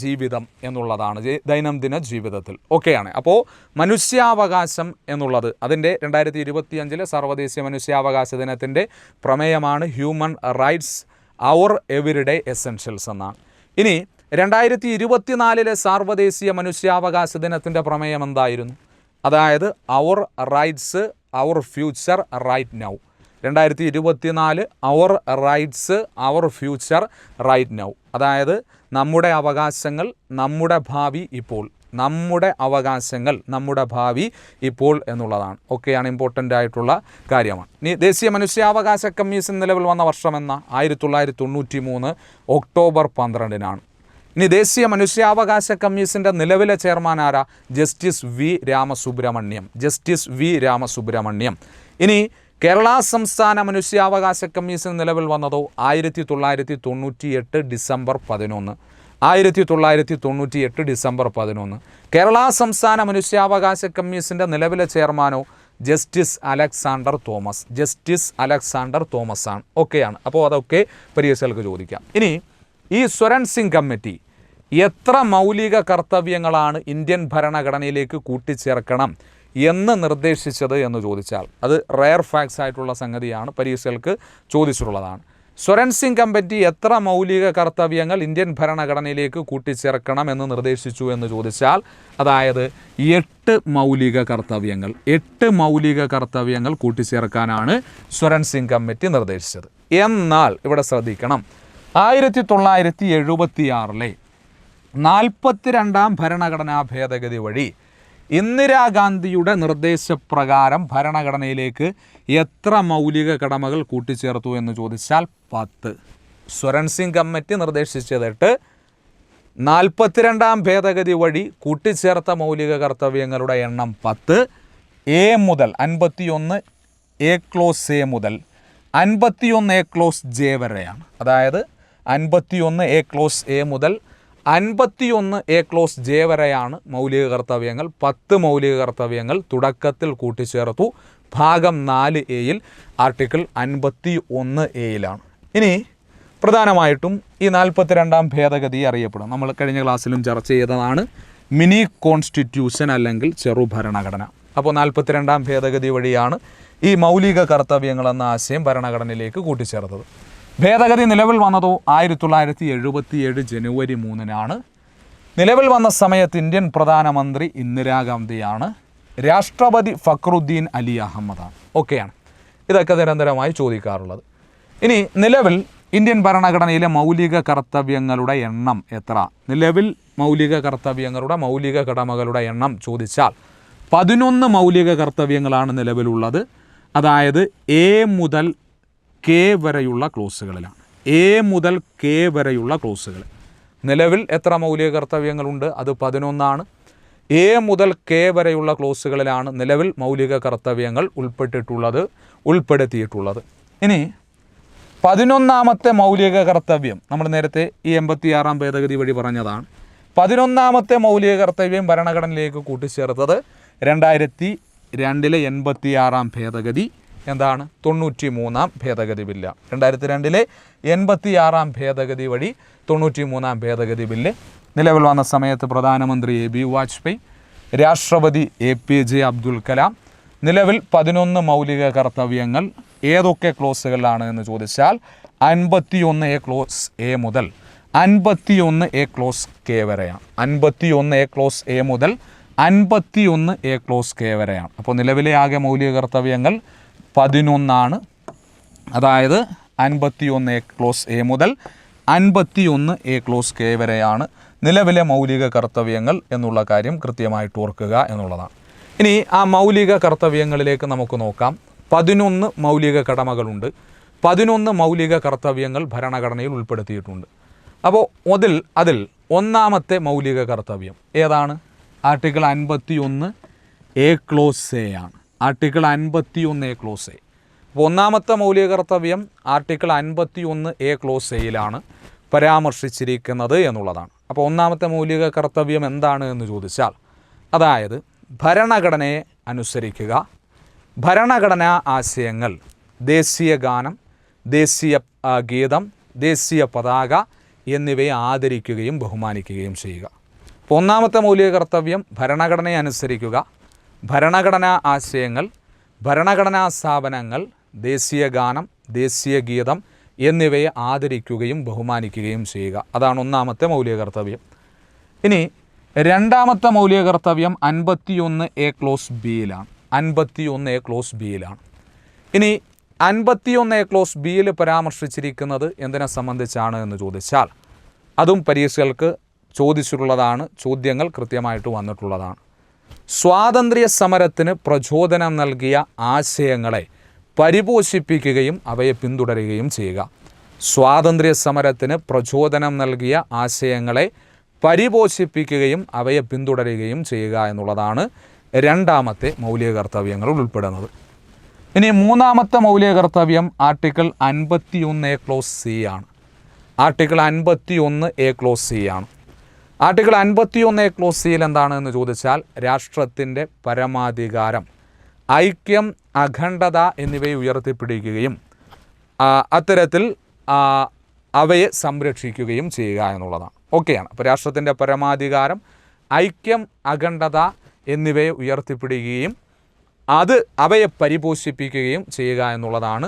ജീവിതം എന്നുള്ളതാണ്. ദൈനംദിന ജീവിതത്തിൽ ഓക്കെയാണ്. അപ്പോൾ മനുഷ്യാവകാശം എന്നുള്ളത് അതിൻ്റെ 2025 സാർവദേശീയ മനുഷ്യാവകാശ ദിനത്തിൻ്റെ പ്രമേയമാണ് human rights our everyday essentials എന്നാണ്. ഇനി 2024 സാർവദേശീയ മനുഷ്യാവകാശ ദിനത്തിൻ്റെ പ്രമേയം എന്തായിരുന്നു? അതായത് our rights our future right now. 2024 our rights our future right now. അതായത് നമ്മുടെ അവകാശങ്ങൾ നമ്മുടെ ഭാവി ഇപ്പോൾ. നമ്മുടെ അവകാശങ്ങൾ നമ്മുടെ ഭാവി ഇപ്പോൾ എന്നുള്ളതാണ്. ഒക്കെയാണ് ഇമ്പോർട്ടൻ്റ് ആയിട്ടുള്ള കാര്യമാണ്. ഇനി ദേശീയ മനുഷ്യാവകാശ കമ്മീഷൻ നിലവിൽ വന്ന വർഷം എന്ന 1993 ഒക്ടോബർ 12-നാണ്. ഇനി ദേശീയ മനുഷ്യാവകാശ കമ്മീഷൻ്റെ നിലവിലെ ചെയർമാൻ ആരാ? Justice V Ramasubramanian. ഇനി കേരള സംസ്ഥാന മനുഷ്യാവകാശ കമ്മീഷൻ നിലവിൽ വന്നതോ 1998 ഡിസംബർ 11. 1998 ഡിസംബർ 11. കേരള സംസ്ഥാന മനുഷ്യാവകാശ കമ്മീഷൻ്റെ നിലവിലെ ചെയർമാനോ ജസ്റ്റിസ് അലക്സാണ്ടർ തോമസ് ആണ്. ഓക്കെയാണ്. അപ്പോൾ അതൊക്കെ പരീക്ഷകൾക്ക് ചോദിക്കാം. ഇനി ഈ സ്വരൺ സിംഗ് കമ്മിറ്റി എത്ര മൗലിക കർത്തവ്യങ്ങളാണ് ഇന്ത്യൻ ഭരണഘടനയിലേക്ക് കൂട്ടിച്ചേർക്കണം എന്ന് നിർദ്ദേശിച്ചത് എന്ന് ചോദിച്ചാൽ അത് റെയർ ഫാക്ട്സ് ആയിട്ടുള്ള സംഗതിയാണ്, പരീക്ഷകൾക്ക് ചോദിച്ചിട്ടുള്ളതാണ്. സ്വരൺ സിംഗ് കമ്മിറ്റി എത്ര മൗലിക കർത്തവ്യങ്ങൾ ഇന്ത്യൻ ഭരണഘടനയിലേക്ക് കൂട്ടിച്ചേർക്കണം എന്ന് നിർദ്ദേശിച്ചു എന്ന് ചോദിച്ചാൽ അതായത് 8 മൗലിക കർത്തവ്യങ്ങൾ കൂട്ടിച്ചേർക്കാനാണ് സ്വരൺ സിംഗ് കമ്മിറ്റി നിർദ്ദേശിച്ചത്. എന്നാൽ ഇവിടെ ശ്രദ്ധിക്കണം, 1976 42ാം ഭരണഘടനാ ഭേദഗതി വഴി ഇന്ദിരാഗാന്ധിയുടെ നിർദ്ദേശപ്രകാരം ഭരണഘടനയിലേക്ക് എത്ര മൗലിക കടമകൾ കൂട്ടിച്ചേർത്തു എന്ന് ചോദിച്ചാൽ 10. സ്വരൺ സിംഗ് കമ്മിറ്റി നിർദ്ദേശിച്ചത് 8. 42ാം ഭേദഗതി വഴി കൂട്ടിച്ചേർത്ത മൗലിക കർത്തവ്യങ്ങളുടെ എണ്ണം 10. എ മുതൽ 51 എ ക്ലോസ് എ മുതൽ 51 എ ക്ലോസ് ജെ വരെയാണ്. അതായത് 51 എ ക്ലോസ് എ മുതൽ 51 എ ക്ലോസ് ജെ വരെയാണ് മൗലിക കർത്തവ്യങ്ങൾ. 10 മൗലിക കർത്തവ്യങ്ങൾ തുടക്കത്തിൽ കൂട്ടിച്ചേർത്തു. ഭാഗം 4A ആർട്ടിക്കിൾ 51A. ഇനി പ്രധാനമായിട്ടും ഈ 42ാം ഭേദഗതി അറിയപ്പെടും, നമ്മൾ കഴിഞ്ഞ ക്ലാസ്സിലും ചർച്ച ചെയ്തതാണ്, മിനി കോൺസ്റ്റിറ്റ്യൂഷൻ അല്ലെങ്കിൽ ചെറു ഭരണഘടന. അപ്പോൾ 42ാം ഭേദഗതി വഴിയാണ് ഈ മൗലിക കർത്തവ്യങ്ങൾ എന്ന ആശയം ഭരണഘടനയിലേക്ക് കൂട്ടിച്ചേർത്തത്. ഭേദഗതി നിലവിൽ വന്നതോ 1977 ജനുവരി 3-നാണ്. നിലവിൽ വന്ന സമയത്ത് ഇന്ത്യൻ പ്രധാനമന്ത്രി ഇന്ദിരാഗാന്ധിയാണ്. രാഷ്ട്രപതി ഫക്രുദ്ദീൻ അലി അഹമ്മദാണ്. ഓക്കെയാണ്. ഇതൊക്കെ നിരന്തരമായി ചോദിക്കാറുള്ളത്. ഇനി നിലവിൽ ഇന്ത്യൻ ഭരണഘടനയിലെ മൗലിക കർത്തവ്യങ്ങളുടെ എണ്ണം എത്ര? നിലവിൽ മൗലിക കർത്തവ്യങ്ങളുടെ മൗലിക കടമകളുടെ എണ്ണം ചോദിച്ചാൽ 11 മൗലിക കർത്തവ്യങ്ങളാണ് നിലവിലുള്ളത്. അതായത് എ മുതൽ കെ വരെയുള്ള ക്ലോസുകളിലാണ്. എ മുതൽ കെ വരെയുള്ള ക്ലോസുകൾ. നിലവിൽ എത്ര മൗലിക കർത്തവ്യങ്ങളുണ്ട്? അത് 11ആണ്. എ മുതൽ കെ വരെയുള്ള ക്ലോസുകളിലാണ് നിലവിൽ മൗലിക കർത്തവ്യങ്ങൾ ഉൾപ്പെടുത്തിയിട്ടുള്ളത്. ഇനി 11ാമത്തെ മൗലിക കർത്തവ്യം നമ്മൾ നേരത്തെ ഈ 86ാം ഭേദഗതി വഴി പറഞ്ഞതാണ്. 11ാമത്തെ മൗലിക കർത്തവ്യം ഭരണഘടനയിലേക്ക് കൂട്ടിച്ചേർത്തത് 2002 86ാം ഭേദഗതി. എന്താണ്? 93ാം ഭേദഗതി ബില്ല്. 2002 86ാം ഭേദഗതി വഴി 93ാം ഭേദഗതി ബില്ല് നിലവിൽ വന്ന സമയത്ത് പ്രധാനമന്ത്രി AB വാജ്പേയി, രാഷ്ട്രപതി APJ അബ്ദുൽ കലാം നിലവിൽ 11 മൗലിക കർത്തവ്യങ്ങൾ ഏതൊക്കെ ക്ലോസുകളിലാണ് എന്ന് ചോദിച്ചാൽ 51A ക്ലോസ് എ മുതൽ 51A ക്ലോസ് കെ വരെയാണ്. 51A ക്ലോസ് എ മുതൽ 51A ക്ലോസ് കെ വരെയാണ്. അപ്പോൾ നിലവിലെ ആകെ മൗലിക കർത്തവ്യങ്ങൾ 11 അതായത് 51A ക്ലോസ് എ മുതൽ 51A ക്ലോസ് കെ വരെയാണ് നിലവിലെ മൗലിക കർത്തവ്യങ്ങൾ എന്നുള്ള കാര്യം കൃത്യമായിട്ട് ഓർക്കുക എന്നുള്ളതാണ്. ഇനി ആ മൗലിക കർത്തവ്യങ്ങളിലേക്ക് നമുക്ക് നോക്കാം. 11 മൗലിക കടമകളുണ്ട്. 11 മൗലിക കർത്തവ്യങ്ങൾ ഭരണഘടനയിൽ ഉൾപ്പെടുത്തിയിട്ടുണ്ട്. അപ്പോൾ അതിൽ ഒന്നാമത്തെ മൗലിക കർത്തവ്യം ഏതാണ്? ആർട്ടിക്കിൾ 51A ക്ലോസ് എ ആണ്. Article 51A close A. അപ്പോൾ ഒന്നാമത്തെ മൗലിക കർത്തവ്യം ആർട്ടിക്കിൾ 51A ക്ലോസ് എയിലാണ് പരാമർശിച്ചിരിക്കുന്നത് എന്നുള്ളതാണ്. അപ്പോൾ ഒന്നാമത്തെ മൗലിക കർത്തവ്യം എന്താണ് എന്ന് ചോദിച്ചാൽ, അതായത് ഭരണഘടനയെ അനുസരിക്കുക, ഭരണഘടനാ ആശയങ്ങൾ, ദേശീയ ഗാനം, ദേശീയ ഗീതം, ദേശീയ പതാക എന്നിവയെ ആദരിക്കുകയും ബഹുമാനിക്കുകയും ചെയ്യുക. അപ്പോൾ ഒന്നാമത്തെ മൗലിക കർത്തവ്യം ഭരണഘടനയെ അനുസരിക്കുക, ഭരണഘടനാ ആശയങ്ങൾ, ഭരണഘടനാ സ്ഥാപനങ്ങൾ, ദേശീയ ഗാനം, ദേശീയ ഗീതം എന്നിവയെ ആദരിക്കുകയും ബഹുമാനിക്കുകയും ചെയ്യുക. അതാണ് ഒന്നാമത്തെ മൗലിക കർത്തവ്യം. ഇനി രണ്ടാമത്തെ മൗലിക കർത്തവ്യം 51A ക്ലോസ് ബിയിലാണ്. 51A close ബിയിലാണ്. ഇനി 51A ക്ലോസ് ബിയിൽ പരാമർശിച്ചിരിക്കുന്നത് എന്തിനെ സംബന്ധിച്ചാണ് എന്ന് ചോദിച്ചാൽ, അതും പരീക്ഷകൾക്ക് ചോദിച്ചിട്ടുള്ളതാണ്, ചോദ്യങ്ങൾ കൃത്യമായിട്ട് വന്നിട്ടുള്ളതാണ്. സ്വാതന്ത്ര്യ സമരത്തിന് പ്രചോദനം നൽകിയ ആശയങ്ങളെ പരിപോഷിപ്പിക്കുകയും അവയെ പിന്തുടരുകയും ചെയ്യുക. സ്വാതന്ത്ര്യ സമരത്തിന് പ്രചോദനം നൽകിയ ആശയങ്ങളെ പരിപോഷിപ്പിക്കുകയും അവയെ പിന്തുടരുകയും ചെയ്യുക എന്നുള്ളതാണ് രണ്ടാമത്തെ മൗലിക കർത്തവ്യങ്ങളിൽ ഉൾപ്പെടുന്നത്. ഇനി മൂന്നാമത്തെ മൗലിക കർത്തവ്യം ആർട്ടിക്കിൾ 51A ക്ലോസ് സി ആണ്. ആർട്ടിക്കിൾ 51A ക്ലോസ് സി ആണ്. ആർട്ടിക്കിൾ 51A ക്ലോസ് സിയിൽ എന്താണ് എന്ന് ചോദിച്ചാൽ, രാഷ്ട്രത്തിൻ്റെ പരമാധികാരം, ഐക്യം, അഖണ്ഡത എന്നിവയെ ഉയർത്തിപ്പിടിക്കുകയും അത്തരത്തിൽ അവയെ സംരക്ഷിക്കുകയും ചെയ്യുക എന്നുള്ളതാണ്. ഓക്കെയാണ്. അപ്പോൾ രാഷ്ട്രത്തിൻ്റെ പരമാധികാരം, ഐക്യം, അഖണ്ഡത എന്നിവയെ ഉയർത്തിപ്പിടിക്കുകയും അവയെ പരിപോഷിപ്പിക്കുകയും ചെയ്യുക എന്നുള്ളതാണ്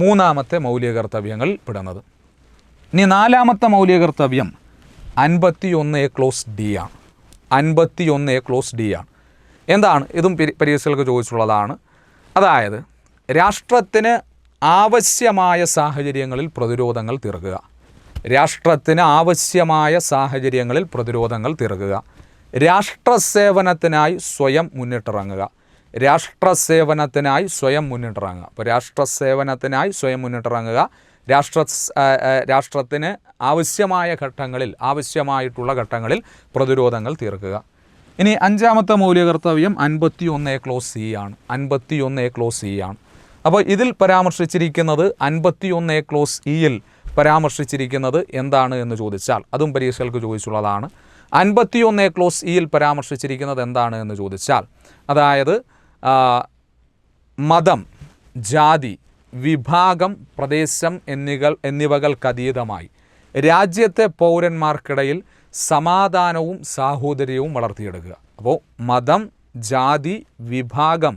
മൂന്നാമത്തെ മൗലിക കർത്തവ്യങ്ങളിൽ പെടുന്നത്. ഇനി നാലാമത്തെ മൗലിക കർത്തവ്യം 51A ക്ലോസ് ഡി ആണ്. 51A ക്ലോസ് ഡി ആണ്. എന്താണ്? ഇതും പരീക്ഷകൾക്ക് ചോദിച്ചിട്ടുള്ളതാണ്. അതായത് രാഷ്ട്രത്തിന് ആവശ്യമായ സാഹചര്യങ്ങളിൽ പ്രതിരോധങ്ങൾ തീർക്കുക. രാഷ്ട്രത്തിന് ആവശ്യമായ സാഹചര്യങ്ങളിൽ പ്രതിരോധങ്ങൾ തീർക്കുക. രാഷ്ട്രസേവനത്തിനായി സ്വയം മുന്നിട്ടിറങ്ങുക. രാഷ്ട്രസേവനത്തിനായി സ്വയം മുന്നിട്ടിറങ്ങുക. അപ്പോൾ രാഷ്ട്രസേവനത്തിനായി സ്വയം മുന്നിട്ടിറങ്ങുക. രാഷ്ട്രത്തിന് ആവശ്യമായിട്ടുള്ള ഘട്ടങ്ങളിൽ പ്രതിരോധങ്ങൾ തീർക്കുക. ഇനി അഞ്ചാമത്തെ മൗലിക കർത്തവ്യം 51A ക്ലോസ് സി ആണ്. 51A ക്ലോസ് സി ആണ്. അപ്പോൾ ഇതിൽ പരാമർശിച്ചിരിക്കുന്നത് 51A ക്ലോസ് ഇയിൽ പരാമർശിച്ചിരിക്കുന്നത് എന്താണ് എന്ന് ചോദിച്ചാൽ, അതും പരീക്ഷകൾക്ക് ചോദിച്ചുള്ളതാണ്. 51A ക്ലോസ് ഇയിൽ പരാമർശിച്ചിരിക്കുന്നത് എന്താണ് എന്ന് ചോദിച്ചാൽ, അതായത് മതം, ജാതി, വിഭാഗം, പ്രദേശം എന്നിവകൾക്കതീതമായി രാജ്യത്തെ പൗരന്മാർക്കിടയിൽ സമാധാനവും സാഹോദര്യവും വളർത്തിയെടുക്കുക. അപ്പോൾ മതം, ജാതി, വിഭാഗം,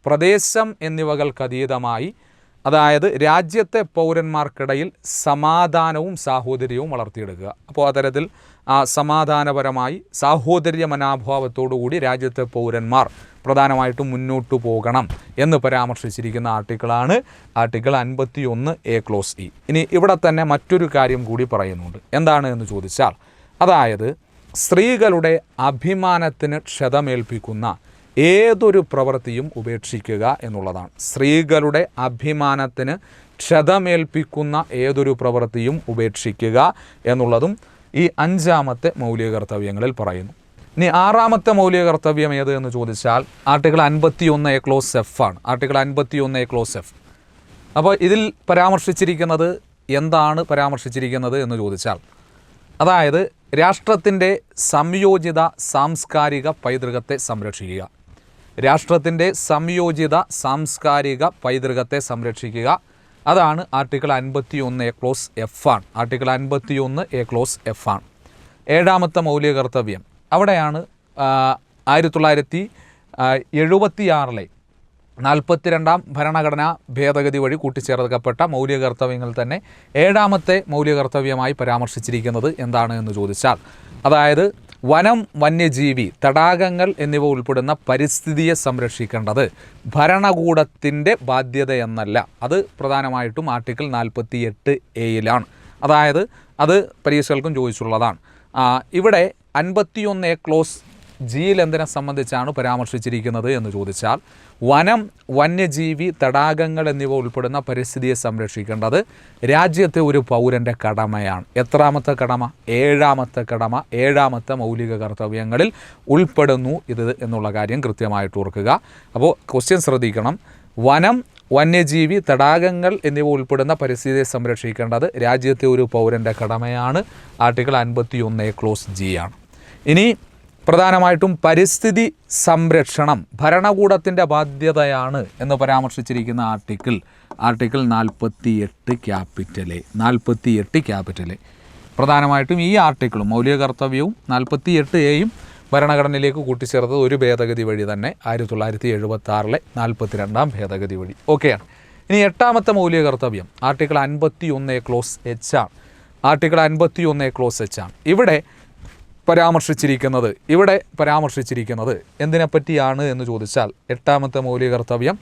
പ്രദേശം എന്നിവകൾക്കതീതമായി, അതായത് രാജ്യത്തെ പൗരന്മാർക്കിടയിൽ സമാധാനവും സാഹോദര്യവും വളർത്തിയെടുക്കുക. അപ്പോൾ അത്തരത്തിൽ സമാധാനപരമായി സാഹോദര്യ മനോഭാവത്തോടുകൂടി രാജ്യത്തെ പൗരന്മാർ പ്രധാനമായിട്ടും മുന്നോട്ട് പോകണം എന്ന് പരാമർശിച്ചിരിക്കുന്ന ആർട്ടിക്കിളാണ് ആർട്ടിക്കിൾ 51A ക്ലോസ് ഇ. ഇനി ഇവിടെ തന്നെ മറ്റൊരു കാര്യം കൂടി പറയുന്നുണ്ട്. എന്താണ് എന്ന് ചോദിച്ചാൽ, അതായത് സ്ത്രീകളുടെ അഭിമാനത്തിന് ക്ഷതമേൽപ്പിക്കുന്ന ഏതൊരു പ്രവൃത്തിയും ഉപേക്ഷിക്കുക എന്നുള്ളതാണ്. സ്ത്രീകളുടെ അഭിമാനത്തിന് ക്ഷതമേൽപ്പിക്കുന്ന ഏതൊരു പ്രവൃത്തിയും ഉപേക്ഷിക്കുക എന്നുള്ളതും ഈ അഞ്ചാമത്തെ മൗലിക കർത്തവ്യങ്ങളിൽ പറയുന്നു. ഇനി ആറാമത്തെ മൗലിക കർത്തവ്യം ഏത് എന്ന് ചോദിച്ചാൽ, ആർട്ടിക്കിൾ 51A ക്ലോസ് എഫ് ആണ്. Article 51A close F. അപ്പോൾ ഇതിൽ പരാമർശിച്ചിരിക്കുന്നത് എന്താണ് പരാമർശിച്ചിരിക്കുന്നത് എന്ന് ചോദിച്ചാൽ, അതായത് രാഷ്ട്രത്തിൻ്റെ സംയോജിത സാംസ്കാരിക പൈതൃകത്തെ സംരക്ഷിക്കുക. രാഷ്ട്രത്തിൻ്റെ സംയോജിത സാംസ്കാരിക പൈതൃകത്തെ സംരക്ഷിക്കുക. അതാണ് ആർട്ടിക്കിൾ 51A ക്ലോസ് എഫ് ആണ്. ആർട്ടിക്കിൾ 51A ക്ലോസ് എഫ് ആണ്. ഏഴാമത്തെ മൗലിക കർത്തവ്യം, അവിടെയാണ് 1976 42-ാം ഭരണഘടനാ ഭേദഗതി വഴി കൂട്ടിച്ചേർക്കപ്പെട്ട മൗലിക കർത്തവ്യങ്ങൾ തന്നെ 7ാമത്തെ മൗലിക കർത്തവ്യമായി പരാമർശിച്ചിരിക്കുന്നത് എന്താണ് എന്ന് ചോദിച്ചാൽ, അതായത് വനം, വന്യജീവി, തടാകങ്ങൾ എന്നിവ ഉൾപ്പെടുന്ന പരിസ്ഥിതിയെ സംരക്ഷിക്കേണ്ടത് ഭരണകൂടത്തിൻ്റെ ബാധ്യതയെന്നല്ല. അത് പ്രധാനമായിട്ടും ആർട്ടിക്കിൾ 48A അതായത് അത് പരീക്ഷകൾക്കും ചോദിച്ചുള്ളതാണ്. ഇവിടെ 51A ക്ലോസ് ജിയിൽ എന്തിനെ സംബന്ധിച്ചാണ് പരാമർശിച്ചിരിക്കുന്നത് എന്ന് ചോദിച്ചാൽ, വനം, വന്യജീവി, തടാകങ്ങൾ എന്നിവ ഉൾപ്പെടുന്ന പരിസ്ഥിതിയെ സംരക്ഷിക്കേണ്ടത് രാജ്യത്തെ ഒരു പൗരൻ്റെ കടമയാണ്. എത്രാമത്തെ കടമ? 7ാമത്തെ കടമ. 7ാമത്തെ മൗലിക കർത്തവ്യങ്ങളിൽ ഉൾപ്പെടുന്നു ഇത് എന്നുള്ള കാര്യം കൃത്യമായിട്ട് ഓർക്കുക. അപ്പോൾ ക്വസ്റ്റ്യൻ ശ്രദ്ധിക്കണം. വനം, വന്യജീവി, തടാകങ്ങൾ എന്നിവ ഉൾപ്പെടുന്ന പരിസ്ഥിതിയെ സംരക്ഷിക്കേണ്ടത് രാജ്യത്തെ ഒരു പൗരൻ്റെ കടമയാണ്. ആർട്ടിക്കിൾ 51A ക്ലോസ് ജി ആണ്. ഇനി പ്രധാനമായിട്ടും പരിസ്ഥിതി സംരക്ഷണം ഭരണകൂടത്തിൻ്റെ ബാധ്യതയാണ് എന്ന് പരാമർശിച്ചിരിക്കുന്ന ആർട്ടിക്കിൾ 48 ക്യാപിറ്റൽ എ. പ്രധാനമായിട്ടും ഈ ആർട്ടിക്കിളും മൗലിക കർത്തവ്യവും 48A ഭരണഘടനയിലേക്ക് കൂട്ടിച്ചേർത്തത് ഒരു ഭേദഗതി വഴി തന്നെ 1976 42-ാം ഭേദഗതി വഴി. ഓക്കെയാണ്. ഇനി 8ാമത്തെ മൗലിക കർത്തവ്യം ആർട്ടിക്കിൾ 51A ക്ലോസ് എച്ച് ആണ്. ആർട്ടിക്കിൾ 51A ക്ലോസ് എച്ച് ആണ്. ഇവിടെ പരാമർശിച്ചിരിക്കുന്നത് എന്തിനെപ്പറ്റിയാണ് എന്ന് ചോദിച്ചാൽ, 8ാമത്തെ മൗലിക കർത്തവ്യം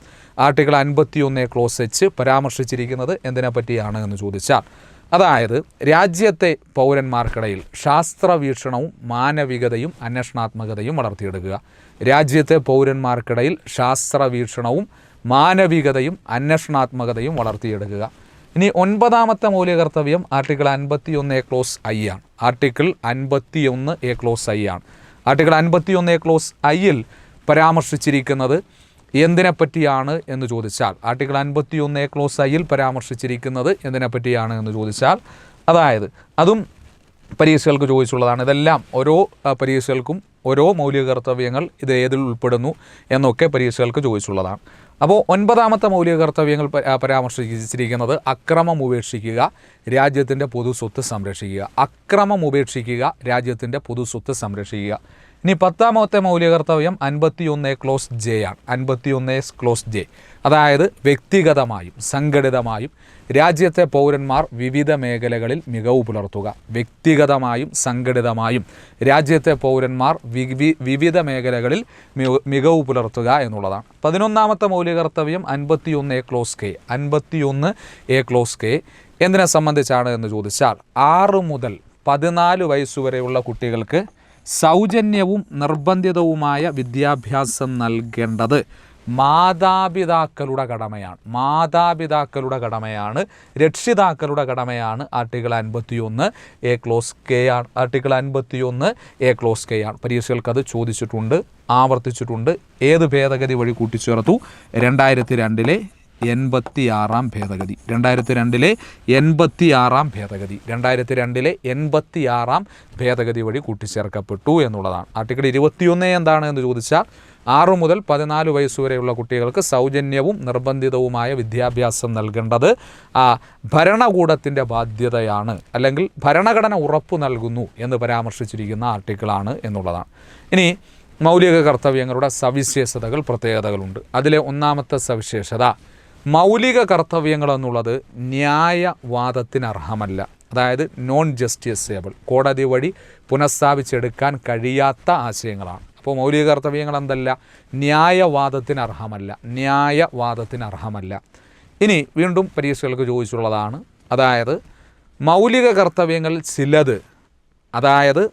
ആർട്ടിക്കിൾ 51A ക്ലോസ് എച്ച് പരാമർശിച്ചിരിക്കുന്നത് എന്തിനെപ്പറ്റിയാണ് എന്ന് ചോദിച്ചാൽ, അതായത് രാജ്യത്തെ പൗരന്മാർക്കിടയിൽ ശാസ്ത്രവീക്ഷണവും മാനവികതയും അന്വേഷണാത്മകതയും വളർത്തിയെടുക്കുക. രാജ്യത്തെ പൗരന്മാർക്കിടയിൽ ശാസ്ത്രവീക്ഷണവും മാനവികതയും അന്വേഷണാത്മകതയും വളർത്തിയെടുക്കുക. ഇനി 9ാമത്തെ മൗലിക കർത്തവ്യം ആർട്ടിക്കിൾ 51A ക്ലോസ് ഐ ആണ്. ആർട്ടിക്കിൾ 51A ക്ലോസ് ഐ ആണ്. ആർട്ടിക്കിൾ 51A ക്ലോസ് ഐയിൽ പരാമർശിച്ചിരിക്കുന്നത് എന്തിനെപ്പറ്റിയാണ് എന്ന് ചോദിച്ചാൽ, ആർട്ടിക്കിൾ 51A ക്ലോസ് ഐയിൽ പരാമർശിച്ചിരിക്കുന്നത് എന്തിനെപ്പറ്റിയാണ് എന്ന് ചോദിച്ചാൽ, അതായത് അതും പരീക്ഷകൾക്ക് ചോദിച്ചുള്ളതാണ്. ഇതെല്ലാം ഓരോ പരീക്ഷകൾക്കും ഓരോ മൗലിക കർത്തവ്യങ്ങൾ ഇത് ഏതിൽ ഉൾപ്പെടുന്നു എന്നൊക്കെ പരീക്ഷകൾക്ക് ചോദിച്ചുള്ളതാണ്. അപ്പോൾ 9ാമത്തെ മൗലിക കർത്തവ്യങ്ങൾ പരാമർശിച്ചിരിക്കുന്നത് അക്രമം ഉപേക്ഷിക്കുക, രാജ്യത്തിൻ്റെ പൊതുസ്വത്ത് സംരക്ഷിക്കുക. അക്രമം ഉപേക്ഷിക്കുക, രാജ്യത്തിൻ്റെ പൊതുസ്വത്ത് സംരക്ഷിക്കുക. ഇനി 10ാമത്തെ മൗലിക കർത്തവ്യം 51A ക്ലോസ് ജെ ആണ്. 51A ക്ലോസ് ജെ അതായത് വ്യക്തിഗതമായും സംഘടിതമായും രാജ്യത്തെ പൗരന്മാർ വിവിധ മേഖലകളിൽ മികവ് പുലർത്തുക. വ്യക്തിഗതമായും സംഘടിതമായും രാജ്യത്തെ പൗരന്മാർ വിവിധ മേഖലകളിൽ മികവ് പുലർത്തുക എന്നുള്ളതാണ്. 11ാമത്തെ മൗലിക കർത്തവ്യം 51A close K. 51A close K എന്തിനെ സംബന്ധിച്ചാണ് എന്ന് ചോദിച്ചാൽ, 6 മുതൽ 14 വയസ്സുവരെയുള്ള കുട്ടികൾക്ക് സൗജന്യവും നിർബന്ധിതവുമായ വിദ്യാഭ്യാസം നൽകേണ്ടത് മാതാപിതാക്കളുടെ കടമയാണ്. രക്ഷിതാക്കളുടെ കടമയാണ്. ആർട്ടിക്കിൾ 51A ക്ലോസ് കെ ആണ്. ആർട്ടിക്കിൾ 51A ക്ലോസ് കെ ആണ്. പരീക്ഷകൾക്ക് അത് ചോദിച്ചിട്ടുണ്ട്, ആവർത്തിച്ചിട്ടുണ്ട്. ഏത് ഭേദഗതി വഴി കൂട്ടിച്ചേർത്തു? 2002-ലെ 86-ാം ഭേദഗതി. 2002-ലെ 86-ാം ഭേദഗതി. 2002-ലെ 86-ാം ഭേദഗതി വഴി കൂട്ടിച്ചേർക്കപ്പെട്ടു എന്നുള്ളതാണ്. ആർട്ടിക്കിൾ 21 എന്താണ് എന്ന് ചോദിച്ചാൽ, 6 മുതൽ 14 വയസ്സുവരെയുള്ള കുട്ടികൾക്ക് സൗജന്യവും നിർബന്ധിതവുമായ വിദ്യാഭ്യാസം നൽകേണ്ടത് ഭരണകൂടത്തിൻ്റെ ബാധ്യതയാണ്, അല്ലെങ്കിൽ ഭരണഘടന ഉറപ്പു നൽകുന്നു എന്ന് പരാമർശിച്ചിരിക്കുന്ന ആർട്ടിക്കിളാണ് എന്നുള്ളതാണ്. ഇനി മൗലിക കർത്തവ്യങ്ങളുടെ സവിശേഷതകൾ, പ്രത്യേകതകളുണ്ട്. അതിലെ 1ാമത്തെ സവിശേഷത, മൗലിക കർത്തവ്യങ്ങൾ എന്നുള്ളത് ന്യായവാദത്തിന് അർഹമല്ല. അതായത് നോൺ ജസ്റ്റിസേബിൾ, കോടതി വഴി പുനഃസ്ഥാപിച്ചെടുക്കാൻ കഴിയാത്ത ആശയങ്ങളാണ്. അപ്പോൾ മൗലിക കർത്തവ്യങ്ങൾ എന്തല്ല? ന്യായവാദത്തിന് അർഹമല്ല. ഇനി വീണ്ടും പരീക്ഷകൾക്ക് ചോദിച്ചുള്ളതാണ്. അതായത് മൗലിക കർത്തവ്യങ്ങൾ ചിലത്, അതായത്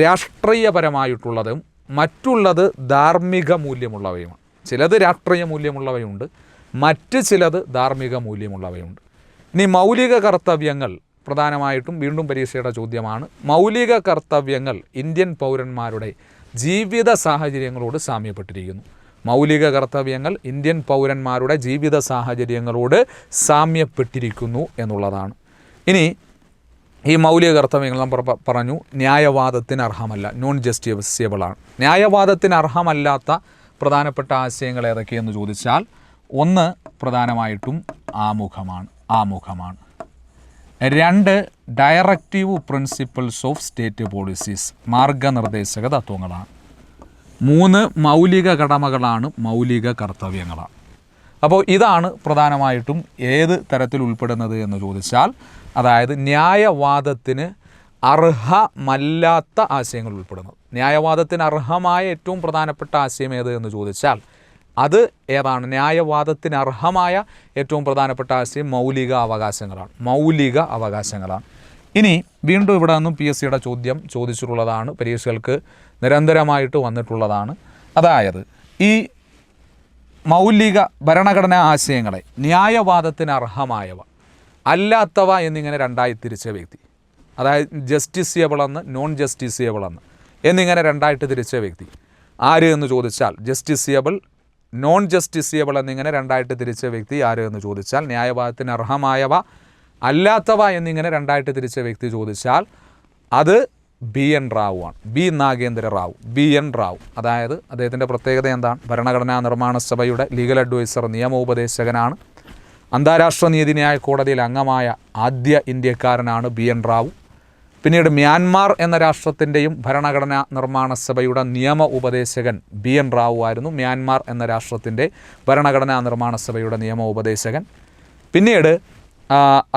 രാഷ്ട്രീയപരമായിട്ടുള്ളതും മറ്റുള്ളത് ധാർമ്മിക മൂല്യമുള്ളവയുമാണ്. ചിലത് രാഷ്ട്രീയ മൂല്യമുള്ളവയുണ്ട്, മറ്റ് ചിലത് ധാർമ്മിക മൂല്യമുള്ളവയുണ്ട്. ഇനി മൗലിക കർത്തവ്യങ്ങൾ പ്രധാനമായിട്ടും വീണ്ടും പരീക്ഷയുടെ ചോദ്യമാണ്. മൗലിക കർത്തവ്യങ്ങൾ ഇന്ത്യൻ പൗരന്മാരുടെ ജീവിത സാഹചര്യങ്ങളോട് സാമ്യപ്പെട്ടിരിക്കുന്നു. മൗലിക കർത്തവ്യങ്ങൾ ഇന്ത്യൻ പൗരന്മാരുടെ ജീവിത സാഹചര്യങ്ങളോട് സാമ്യപ്പെട്ടിരിക്കുന്നു എന്നുള്ളതാണ്. ഇനി ഈ മൗലിക കർത്തവ്യങ്ങൾ നമ്മൾ പറഞ്ഞു ന്യായവാദത്തിന് അർഹമല്ല, നോൺ ജസ്റ്റിസേബിളാണ്. ന്യായവാദത്തിന് അർഹമല്ലാത്ത പ്രധാനപ്പെട്ട ആശയങ്ങൾ ഏതൊക്കെയെന്ന് ചോദിച്ചാൽ, ഒന്ന് പ്രധാനമായിട്ടും ആമുഖമാണ്. 2 directive principles of state policies, മാർഗനിർദ്ദേശക തത്വങ്ങളാണ്. 3 മൗലിക കടമകളാണ്, മൗലിക കർത്തവ്യങ്ങളാണ്. അപ്പോൾ ഇതാണ് പ്രധാനമായിട്ടും ഏത് തരത്തിൽ ഉൾപ്പെടുന്നത് എന്ന് ചോദിച്ചാൽ, അതായത് ന്യായവാദത്തിന് അർഹമല്ലാത്ത ആശയങ്ങൾ ഉൾപ്പെടുന്നത്. ന്യായവാദത്തിന് അർഹമായ ഏറ്റവും പ്രധാനപ്പെട്ട ആശയം ഏത് എന്ന് ചോദിച്ചാൽ അത് ഏതാണ്? ന്യായവാദത്തിന് അർഹമായ ഏറ്റവും പ്രധാനപ്പെട്ട ആശയം മൗലിക അവകാശങ്ങളാണ്. മൗലിക അവകാശങ്ങളാണ്. ഇനി വീണ്ടും ഇവിടെ നിന്നും PSCയുടെ ചോദ്യം ചോദിച്ചിട്ടുള്ളതാണ്, പരീക്ഷകൾക്ക് നിരന്തരമായിട്ട് വന്നിട്ടുള്ളതാണ്. അതായത് ഈ മൗലിക ഭരണഘടനാ ആശയങ്ങളെ ന്യായവാദത്തിന് അർഹമായവ, അല്ലാത്തവ എന്നിങ്ങനെ രണ്ടായി തിരിച്ച വ്യക്തി, അതായത് ജസ്റ്റിസിയബിൾ എന്ന്, നോൺ ജസ്റ്റിസിയബിൾ എന്നിങ്ങനെ രണ്ടായിട്ട് തിരിച്ച വ്യക്തി ആര് എന്ന് ചോദിച്ചാൽ, ജസ്റ്റിസിയബിൾ, നോൺ ജസ്റ്റിസിയബിൾ എന്നിങ്ങനെ രണ്ടായിട്ട് തിരിച്ച വ്യക്തി ആര് എന്ന് ചോദിച്ചാൽ, ന്യായവാദത്തിന് അർഹമായവ അല്ലാത്തവ എന്നിങ്ങനെ രണ്ടായിട്ട് തിരിച്ച വ്യക്തി ചോദിച്ചാൽ അത് BN റാവു ആണ്. B Nagendra Rao, BN Rao. അതായത് അദ്ദേഹത്തിൻ്റെ പ്രത്യേകത എന്താണ്? ഭരണഘടനാ നിർമ്മാണ സഭയുടെ ലീഗൽ അഡ്വൈസർ, നിയമോപദേശകനാണ്. അന്താരാഷ്ട്ര നീതിന്യായ കോടതിയിൽ അംഗമായ ആദ്യ ഇന്ത്യക്കാരനാണ് BN റാവു. പിന്നീട് മ്യാൻമാർ എന്ന രാഷ്ട്രത്തിൻ്റെയും ഭരണഘടനാ നിർമ്മാണ സഭയുടെ നിയമ ഉപദേശകൻ BN റാവു ആയിരുന്നു. മ്യാൻമാർ എന്ന രാഷ്ട്രത്തിൻ്റെ ഭരണഘടനാ നിർമ്മാണ സഭയുടെ നിയമ ഉപദേശകൻ. പിന്നീട്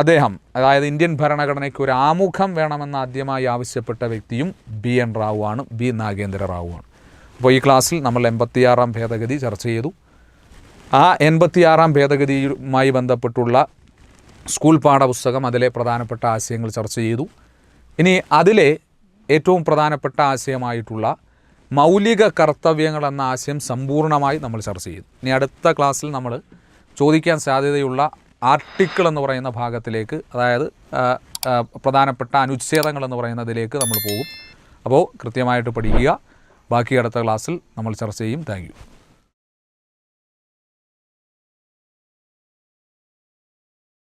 അദ്ദേഹം, അതായത് ഇന്ത്യൻ ഭരണഘടനയ്ക്ക് ഒരു ആമുഖം വേണമെന്ന് ആദ്യമായി ആവശ്യപ്പെട്ട വ്യക്തിയും BN റാവു ആണ്, ബി നാഗേന്ദ്ര റാവു ആണ്. അപ്പോൾ ഈ ക്ലാസ്സിൽ നമ്മൾ 86-ാം ഭേദഗതി ചർച്ച ചെയ്തു. ആ 86-ാം ഭേദഗതിയുമായി ബന്ധപ്പെട്ടുള്ള സ്കൂൾ പാഠപുസ്തകം, അതിലെ പ്രധാനപ്പെട്ട ആശയങ്ങൾ ചർച്ച ചെയ്തു. ഇനി അതിലെ ഏറ്റവും പ്രധാനപ്പെട്ട ആശയമായിട്ടുള്ള മൗലിക കർത്തവ്യങ്ങൾ എന്ന ആശയം സമ്പൂർണ്ണമായി നമ്മൾ ചർച്ച ചെയ്തു. ഇനി അടുത്ത ക്ലാസ്സിൽ നമ്മൾ ചോദിക്കാൻ സാധ്യതയുള്ള ആർട്ടിക്കിൾ എന്ന് പറയുന്ന ഭാഗത്തിലേക്ക്, അതായത് പ്രധാനപ്പെട്ട അനുച്ഛേദങ്ങൾ എന്ന് പറയുന്നതിലേക്ക് നമ്മൾ പോകും. അപ്പോൾ കൃത്യമായിട്ട് പഠിക്കുക. ബാക്കി അടുത്ത ക്ലാസ്സിൽ നമ്മൾ ചർച്ച ചെയ്യും. Thank you.